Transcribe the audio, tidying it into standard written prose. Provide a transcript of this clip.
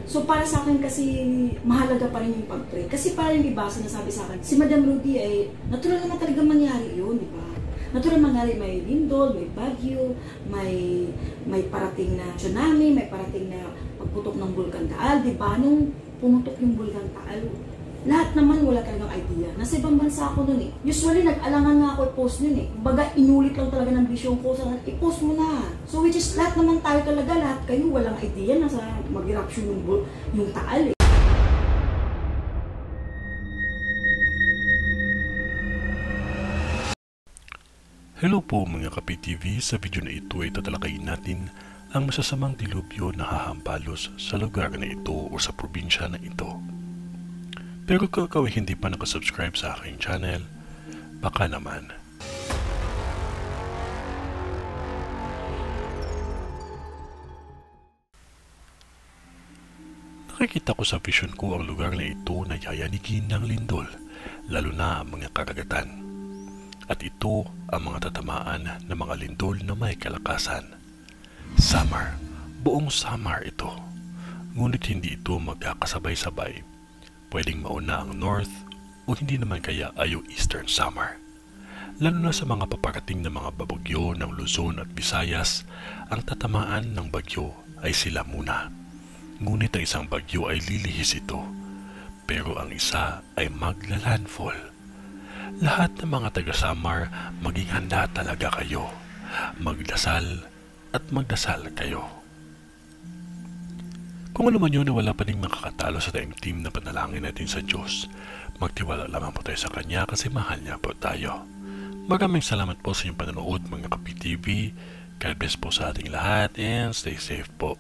So para sa akin kasi mahalaga pa rin yung pag-pray. Kasi parang yung iba sinasabi sa akin, si Madam Rudy ay natural naman talaga mangyari yun, di ba? Natural mangyari, may lindol, may bagyo, may parating na tsunami, may parating na pagputok ng Bulkan Taal, di ba? Nung pumutok yung Bulkan Taal, lahat naman wala talagang idea. Nasa ibang bansa ako nun eh. Usually, nag-alangan nga ako i-post nun eh. Baga, inulit lang talaga ng vision ko. Sa i-post mo na. So, which is, lahat naman tayo talaga, lahat kayo, walang idea na sa mag-eruption yung Taal eh. Hello po mga Kapi-TV, sa video na ito ay tatalakayin natin ang masasamang dilubyo na hahampalos sa lugar na ito o sa probinsya na ito. Pero kung ikaw ay hindi pa nakasubscribe sa aking channel, baka naman. Nakikita ko sa vision ko ang lugar na ito na yayanigin ng lindol, lalo na ang mga karagatan. At ito ang mga tatamaan ng mga lindol na may kalakasan. Samar, buong Samar ito. Ngunit hindi ito magkakasabay-sabay. Pwedeng mauna ang North o hindi naman kaya ay yung Eastern Samar. Lalo na sa mga paparating na mga babagyo ng Luzon at Visayas, ang tatamaan ng bagyo ay sila muna. Ngunit ang isang bagyo ay lilihis ito, pero ang isa ay maglalandfall. Lahat ng mga taga-Samar, maging handa talaga kayo. Magdasal at magdasal kayo. Kung ano man yun na wala pa rin makakatalo sa taimtim na panalangin natin sa Diyos, magtiwala lamang po tayo sa Kanya kasi mahal niya po tayo. Maraming salamat po sa inyong panonood mga Kapi-TV. God bless po sa ating lahat and stay safe po.